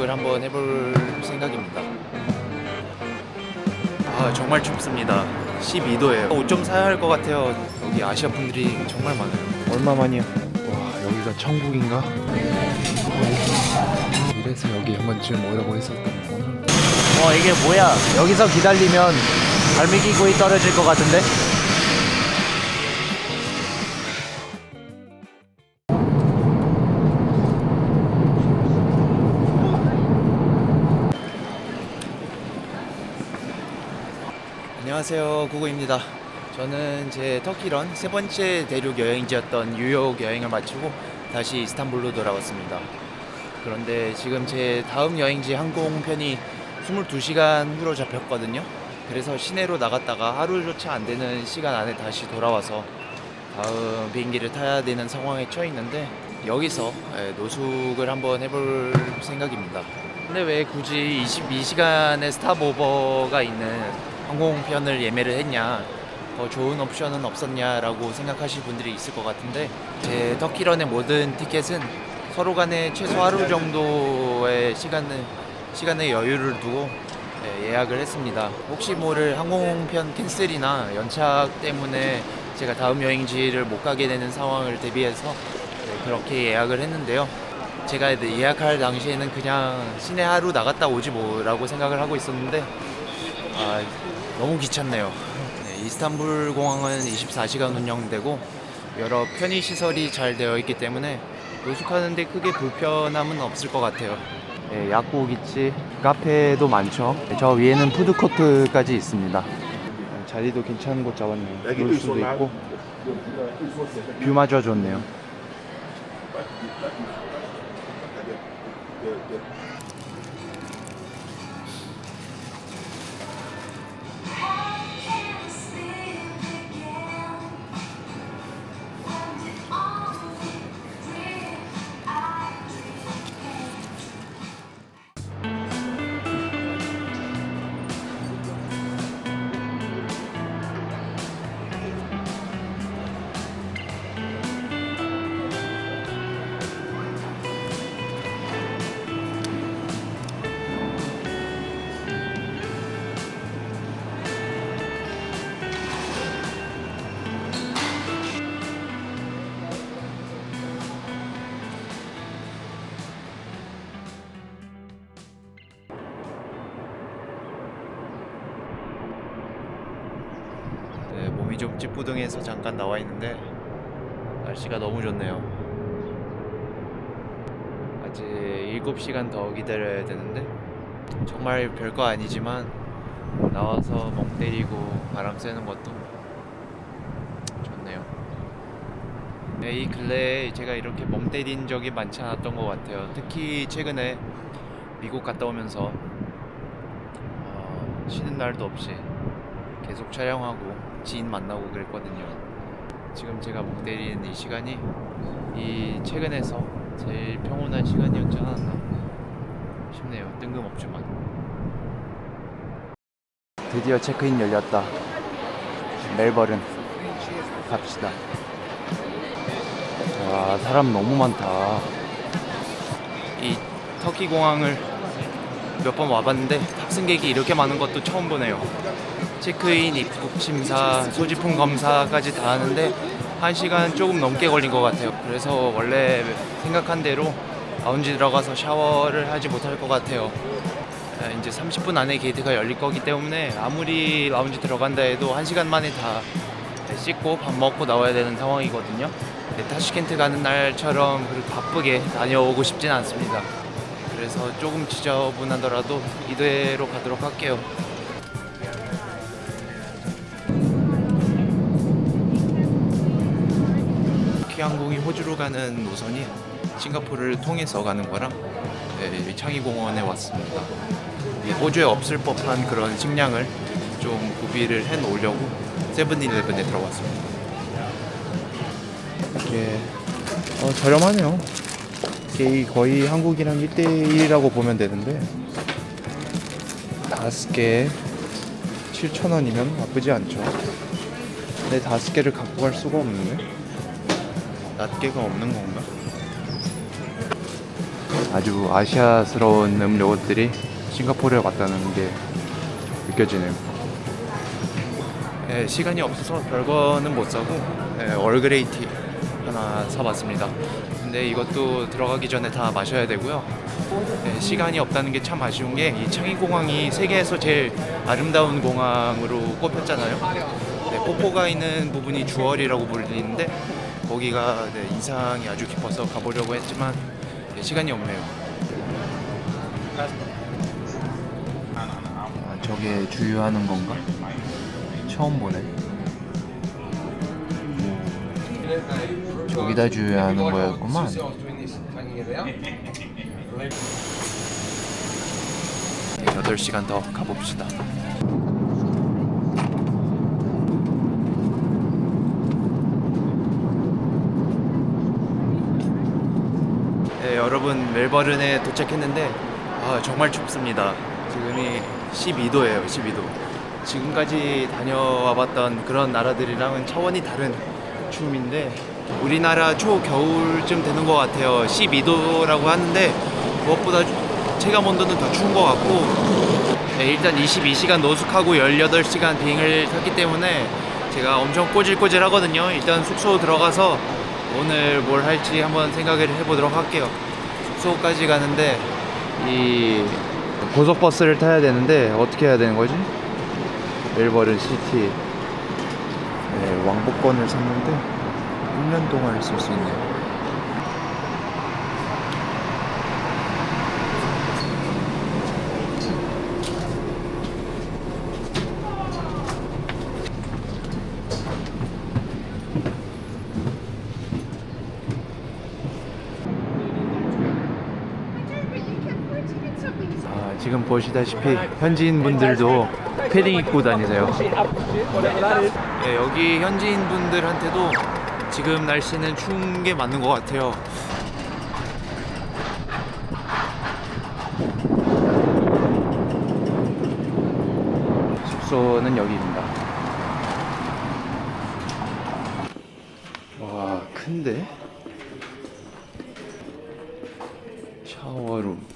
노숙을 한번 해볼 생각입니다. 정말 춥습니다. 12도예요. 옷 좀 사야 할 것 같아요. 여기 아시아 분들이 정말 많아요. 얼마만이야? 와, 여기가 천국인가? 이래서 여기 한 번쯤 오라고 했었던 거구나. 이게 뭐야? 여기서 기다리면 갈매기 구이 떨어질 것 같은데? 안녕하세요, 구구입니다. 저는 제 터키런 세 번째 대륙 여행지였던 뉴욕 여행을 마치고 다시 이스탄불로 돌아왔습니다. 그런데 지금 제 다음 여행지 항공편이 22시간 후로 잡혔거든요. 그래서 시내로 나갔다가 하루조차 안 되는 시간 안에 다시 돌아와서 다음 비행기를 타야 되는 상황에 처해 있는데, 여기서 노숙을 한번 해볼 생각입니다. 근데 왜 굳이 22시간의 스탑오버가 있는 항공편을 예매를 했냐, 더 좋은 옵션은 없었냐라고 생각하실 분들이 있을 것 같은데, 제 터키런의 모든 티켓은 서로 간에 최소 하루 정도의 시간의 여유를 두고 예약을 했습니다. 혹시 모를 항공편 캔슬이나 연착 때문에 제가 다음 여행지를 못 가게 되는 상황을 대비해서 그렇게 예약을 했는데요. 제가 예약할 당시에는 그냥 시내 하루 나갔다 오지 뭐라고 생각을 하고 있었는데, 너무 귀찮네요. 이스탄불 공항은 24시간 운영되고 여러 편의시설이 잘 되어 있기 때문에 노숙하는데 크게 불편함은 없을 것 같아요. 약국있지, 카페도 많죠. 저 위에는 푸드코트까지 있습니다. 자리도 괜찮은 곳 잡았네요. 놀 수도 있고 뷰마저 좋네요. 몸이 좀 찌뿌둥해서 잠깐 나와 있는데 날씨가 너무 좋네요. 아직 7시간 더 기다려야 되는데, 정말 별거 아니지만 나와서 멍 때리고 바람 쐬는 것도 좋네요. 이 근래에 제가 이렇게 멍 때린 적이 많지 않았던 것 같아요. 특히 최근에 미국 갔다 오면서 쉬는 날도 없이 계속 촬영하고 지인 만나고 그랬거든요. 지금 제가 멍 때리는 이 시간이 이 최근에서 제일 평온한 시간이었지 않았나 싶네요. 뜬금없지만. 드디어 체크인 열렸다. 멜버른 갑시다. 와, 사람 너무 많다. 이 터키 공항을 몇 번 와봤는데 탑승객이 이렇게 많은 것도 처음 보네요. 체크인, 입국 심사, 소지품 검사까지 다 하는데 1시간 조금 넘게 걸린 것 같아요. 그래서 원래 생각한 대로 라운지 들어가서 샤워를 하지 못할 것 같아요. 이제 30분 안에 게이트가 열릴 거기 때문에 아무리 라운지 들어간다 해도 1시간 만에 다 씻고 밥 먹고 나와야 되는 상황이거든요. 타슈켄트 가는 날처럼 그렇게 바쁘게 다녀오고 싶진 않습니다. 그래서 조금 지저분하더라도 이대로 가도록 할게요. 터키항공이 호주로 가는 노선이 싱가포르를 통해서 가는 거랑 창의공원에 왔습니다. 호주에 없을 법한 그런 식량을 좀 구비를 해 놓으려고 세븐일레븐에 들어왔습니다. 이게 저렴하네요. 이게 거의 한국이랑 1대1이라고 보면 되는데 5개 7,000원이면 나쁘지 않죠. 근데 5개를 갖고 갈 수가 없는데? 낱개가 없는 건가? 아주 아시아스러운 음료들이 싱가포르에 왔다는 게 느껴지네요. 예, 시간이 없어서 별거는 못 사고 얼그레이티 하나 사봤습니다. 근데 이것도 들어가기 전에 다 마셔야 되고요. 시간이 없다는 게 참 아쉬운 게 이 창의공항이 세계에서 제일 아름다운 공항으로 꼽혔잖아요. 폭포가 있는 부분이 주얼이라고 불리는데 거기가 인상이 아주 깊어서 가보려고 했지만 시간이 없네요. 저게 주유하는 건가? 처음 보네. 저기다 주유하는 거였구만. 8시간 더 가봅시다. 네, 여러분 멜버른에 도착했는데 정말 춥습니다. 지금이 12도예요. 12도. 지금까지 다녀와봤던 그런 나라들이랑은 차원이 다른 추움인데 우리나라 초겨울쯤 되는 것 같아요. 12도라고 하는데 무엇보다 체감 온도는 더 추운 것 같고 일단 22시간 노숙하고 18시간 비행을 탔기 때문에 제가 엄청 꼬질꼬질 하거든요. 일단 숙소 들어가서 오늘 뭘 할지 한번 생각을 해보도록 할게요. 숙소까지 가는데 이 고속버스를 타야 되는데 어떻게 해야 되는 거지? 멜버른 시티 왕복권을 샀는데 1년 동안 쓸 수 있네요. 지금 보시다시피 현지인 분들도 패딩 입고 다니세요. 여기 현지인 분들한테도 지금 날씨는 추운 게 맞는 것 같아요. 숙소는 여기입니다. 와, 큰데? 샤워룸.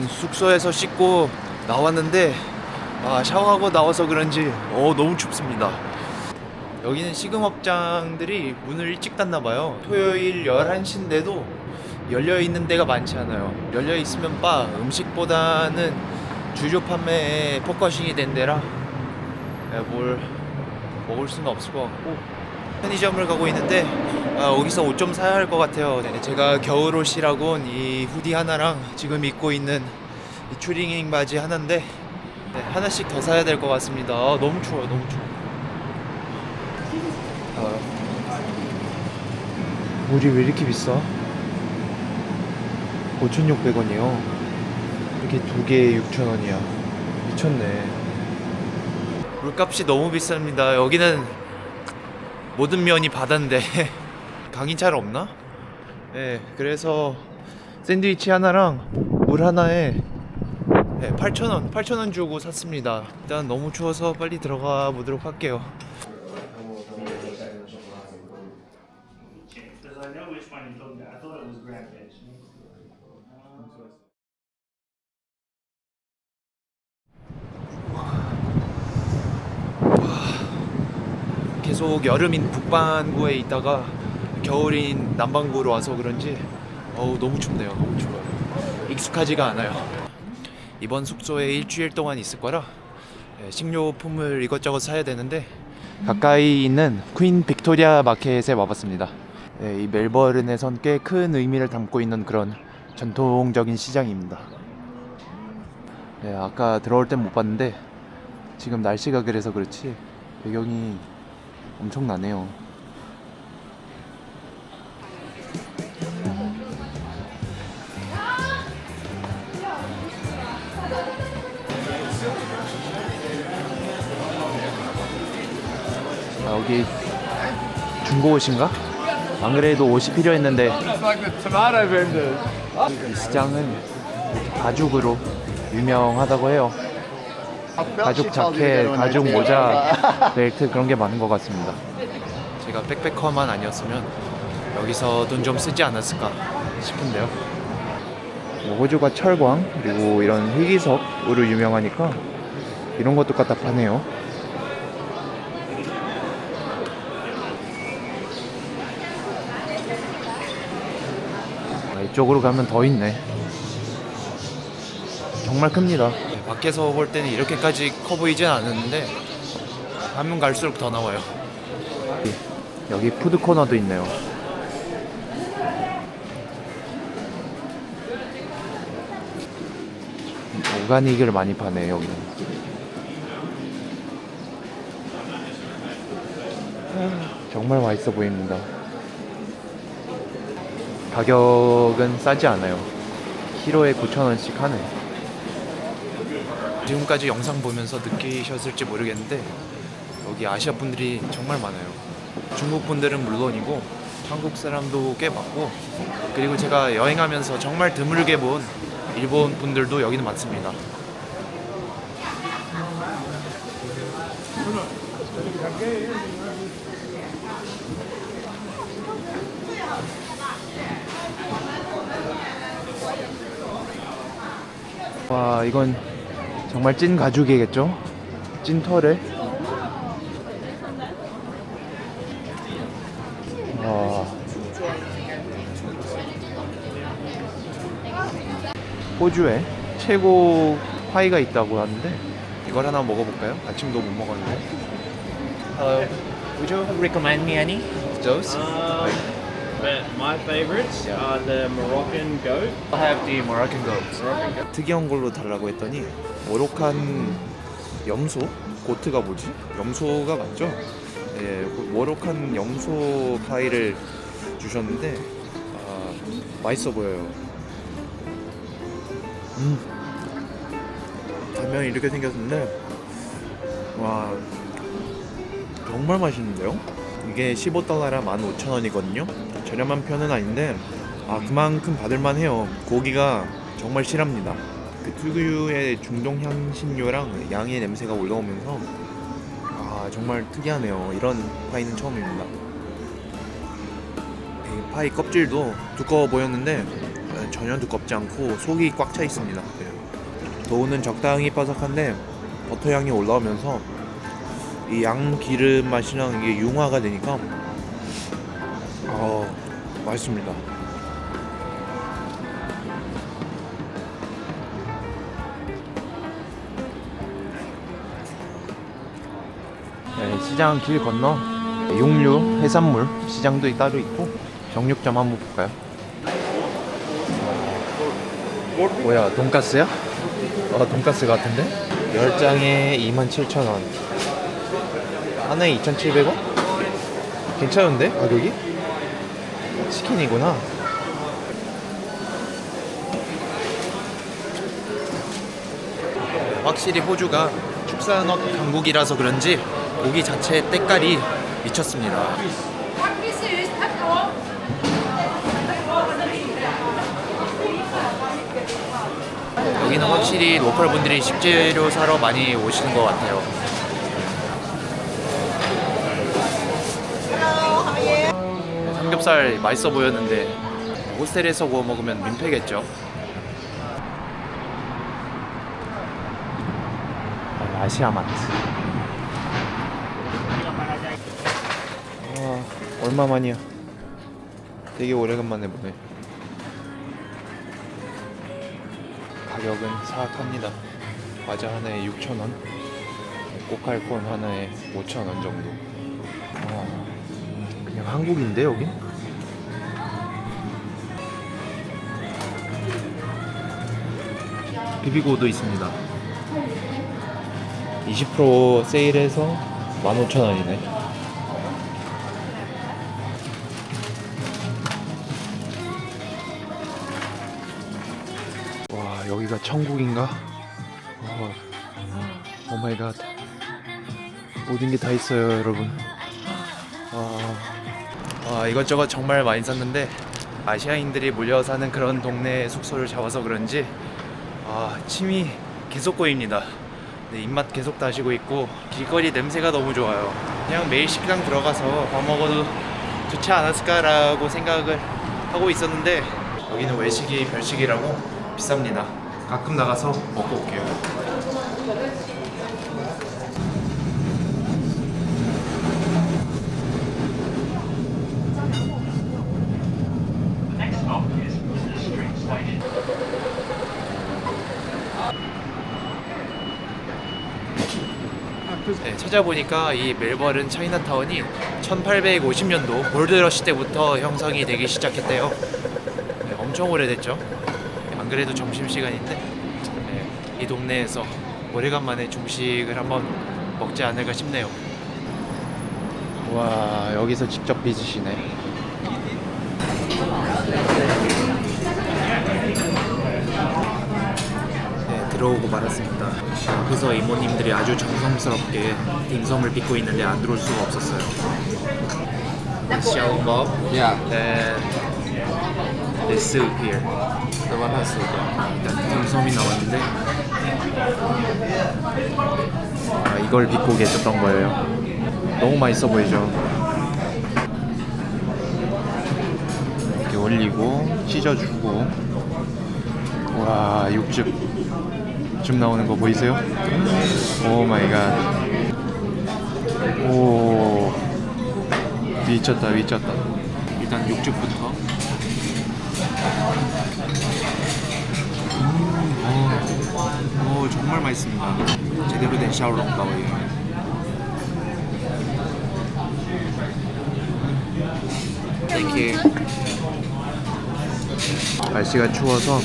숙소에서 씻고 나왔는데 샤워하고 나와서 그런지 너무 춥습니다. 여기는 식음업장들이 문을 일찍 닫나봐요. 토요일 11시인데도 열려있는 데가 많지 않아요. 열려있으면 음식보다는 주류 판매에 포커싱이 된 데라 뭘 먹을 수는 없을 것 같고 편의점을 가고 있는데 여기서 옷 좀 사야 할 것 같아요. 제가 겨울옷이라고 이 후디 하나랑 지금 입고 있는 이 추리닝 바지 하나인데 하나씩 더 사야 될 것 같습니다. 너무 추워요. 너무 추워. 물이 왜 이렇게 비싸? 5,600원이요. 이렇게 두 개에 6,000원이야. 미쳤네. 물값이 너무 비쌉니다. 여기는 모든 면이 바다인데 강이 잘 없나? 그래서 샌드위치 하나랑 물 하나에 8,000원 주고 샀습니다. 일단 너무 추워서 빨리 들어가 보도록 할게요. 계속 여름인 북반구에 있다가 겨울인 남반구로 와서 그런지 너무 춥네요. 너무 추워요. 익숙하지가 않아요. 이번 숙소에 일주일 동안 있을 거라 식료품을 이것저것 사야 되는데 가까이 있는 퀸 빅토리아 마켓에 와봤습니다. 이 멜버른에선 꽤 큰 의미를 담고 있는 그런 전통적인 시장입니다. 아까 들어올 땐 못 봤는데 지금 날씨가 그래서 그렇지 배경이 엄청나네요. 여기 중고 옷인가? 안 그래도 옷이 필요했는데 이 시장은 가죽으로 유명하다고 해요. 가죽 자켓, 가죽 모자, 벨트 그런 게 많은 것 같습니다. 제가 백패커만 아니었으면 여기서 돈 좀 쓰지 않았을까 싶은데요. 뭐 호주가 철광 그리고 이런 희귀석으로 유명하니까 이런 것도 갖다 파네요. 이쪽으로 가면 더 있네. 정말 큽니다. 네, 밖에서 볼 때는 이렇게까지 커 보이진 않았는데 가면 갈수록 더 나와요. 여기 푸드 코너도 있네요. 오가닉을 많이 파네 여기는. 정말 맛있어 보입니다. 가격은 싸지 않아요. 키로에 9,000원씩 하네. 지금까지 영상 보면서 느끼셨을지 모르겠는데 여기 아시아 분들이 정말 많아요. 중국 분들은 물론이고 한국 사람도 꽤 많고, 그리고 제가 여행하면서 정말 드물게 본 일본 분들도 여기는 많습니다. 와, 이건 정말 찐 가죽이겠죠? 찐 털에. 와. 호주에 최고 파이가 있다고 하는데 이걸 하나 먹어볼까요? 아침도 못 먹었는데. Hello. Would you recommend me any? Those? But my favorites are the Moroccan goat. I'll have the Moroccan goats. 특이한 걸로 달라고 했더니 모로칸 염소? 고트가 뭐지? 염소가 맞죠? 예, 모로칸 염소 파이를 주셨는데 맛있어 보여요. 단면이 이렇게 생겼는데 와, 정말 맛있는데요? 이게 15달러라 15,000원이거든요. 저렴한 편은 아닌데 그만큼 받을만 해요. 고기가 정말 실합니다. 그 특유의 중동 향신료랑 양의 냄새가 올라오면서 정말 특이하네요. 이런 파이는 처음입니다. 이 파이 껍질도 두꺼워 보였는데 전혀 두껍지 않고 속이 꽉 차 있습니다. 도우는 적당히 바삭한데 버터 향이 올라오면서 이 양 기름 맛이랑 이게 융화가 되니까 맛있습니다. 네, 시장 길 건너 육류, 해산물 시장도 따로 있고 정육점 한번 볼까요? 뭐야, 돈가스야? 돈가스 같은데? 10장에 27,000원, 하나에 2,700원? 괜찮은데 가격이? 치킨이구나. 확실히 호주가 축산업 강국이라서 그런지 고기 자체 때깔이 미쳤습니다. 여기는 확실히 로컬 분들이 식재료 사러 많이 오시는 것 같아요. 삼겹살 맛있어 보였는데 호스텔에서 구워 먹으면 민폐겠죠. 아시아마트. 얼마만이야? 되게 오래간만에 보네. 가격은 사악합니다. 과자 하나에 6,000원, 꼬칼콘 하나에 5,000원 정도. 그냥 한국인데 여긴? 비비고도 있습니다. 20% 세일해서 15,000원이네. 와, 여기가 천국인가? 오 마이 갓. 모든 게 다 있어요, 여러분. 이것저것 정말 많이 샀는데 아시아인들이 몰려 사는 그런 동네 숙소를 잡아서 그런지 침이 계속 고입니다. 네, 입맛 계속 다시고 있고 길거리 냄새가 너무 좋아요. 그냥 매일 식당 들어가서 밥 먹어도 좋지 않았을까라고 생각을 하고 있었는데 여기는 외식이 별식이라고 비쌉니다. 가끔 나가서 먹고 올게요. 네, 찾아보니까 이 멜버른 차이나타운이 1850년도 골드러시 때부터 형성이 되기 시작했대요. 네, 엄청 오래됐죠. 안 그래도 점심시간인데 이 동네에서 오래간만에 중식을 한번 먹지 않을까 싶네요. 와, 여기서 직접 빚으시네. 네, 들어오고 말았습니다. 앞에서 이모님들이 아주 정성스럽게 딤섬을 빚고 있는데 안 들어올 수가 없었어요. 샤오밥, 야, and the soup here. 일단 딤섬이 나왔는데 이걸 빚고 계셨던 거예요. 너무 맛있어 보이죠? 이렇게 올리고 찢어주고, 와, 육즙 나오는 거 보이세요? 오 마이 갓. 오, 미쳤다. 일단 육즙부터. 오, 정말 맛있습니다. 제대로 된 샤오롱바오예요. 땡큐. 날씨가 추워서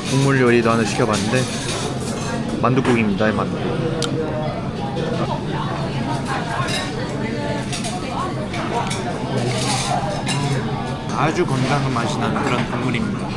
국물 요리도 하나 시켜봤는데 만둣국입니다. 만둣국. 아주 건강한 맛이 나는 그런 국물입니다.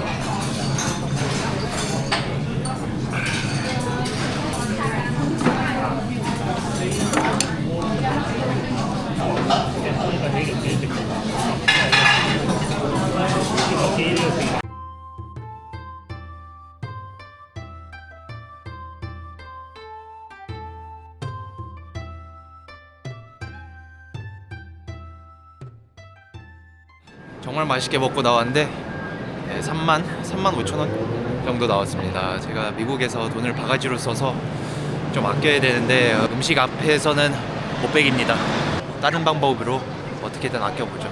정말 맛있게 먹고 나왔는데 3만 5천 원 정도 나왔습니다. 제가 미국에서 돈을 바가지로 써서 좀 아껴야 되는데 음식 앞에서는 못 베깁니다. 다른 방법으로 어떻게든 아껴보죠.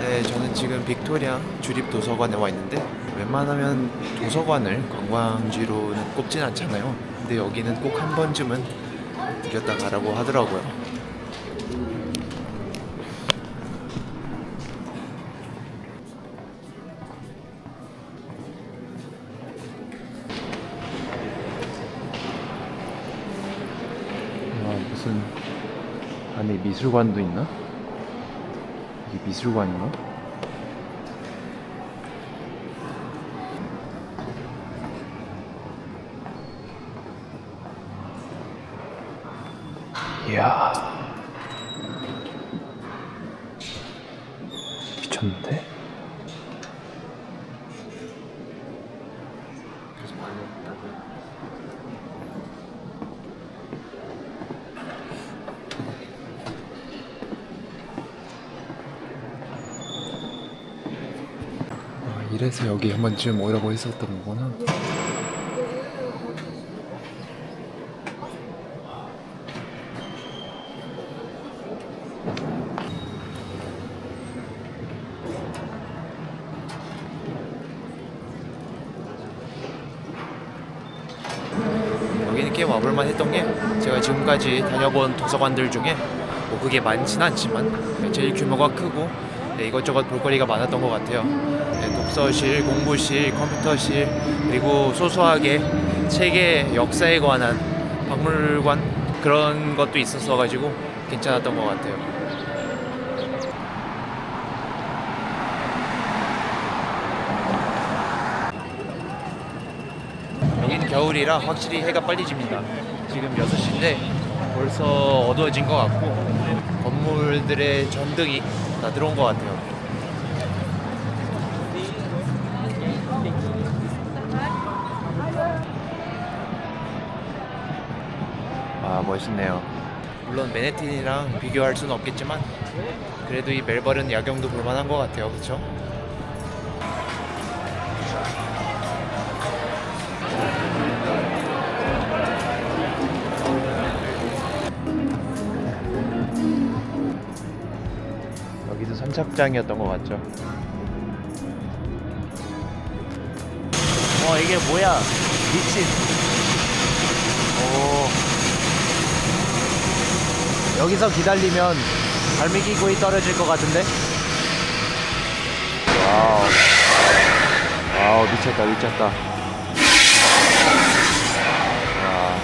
네, 저는 지금 빅토리아 주립도서관에 와 있는데 웬만하면 도서관을 관광지로는 꼽진 않잖아요. 근데 여기는 꼭 한 번쯤은 들렸다 가라고 하더라고요. 와, 무슨 안에 미술관도 있나? 이게 미술관인가? 이야, 미쳤는데? 이래서 여기 한 번쯤 오라고 했었던 거구나. 여기는 꽤 와볼만 했던 게 제가 지금까지 다녀본 도서관들 중에 뭐 그게 많지는 않지만 제일 규모가 크고 이것저것 볼거리가 많았던 것 같아요. 독서실, 공부실, 컴퓨터실, 그리고 소소하게 책의 역사에 관한 박물관 그런 것도 있었어가지고 괜찮았던 것 같아요. 여긴 겨울이라 확실히 해가 빨리 집니다. 지금 6시인데 벌써 어두워진 것 같고 건물들의 전등이 다 들어온 것 같아요. 야, 멋있네요. 물론 맨해튼이랑 비교할 수는 없겠지만 그래도 이 멜버른 야경도 볼만한 것 같아요. 그렇죠? 여기도 선착장이었던 것 같죠? 이게 뭐야? 미친. 여기서 기다리면 갈매기구이 떨어질 것 같은데? 와우. 와우, 미쳤다, 미쳤다. 와.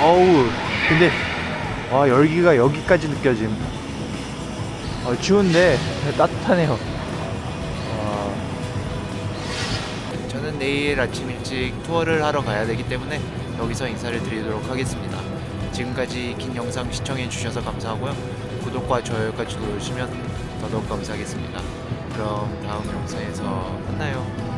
어우, 근데, 와, 열기가 여기까지 느껴짐. 추운데 따뜻하네요. 와. 저는 내일 아침 일찍 투어를 하러 가야 되기 때문에 여기서 인사를 드리도록 하겠습니다. 지금까지 긴 영상 시청해 주셔서 감사하고요. 구독과 좋아요까지 눌러주시면 더더욱 감사하겠습니다. 그럼 다음 영상에서 만나요.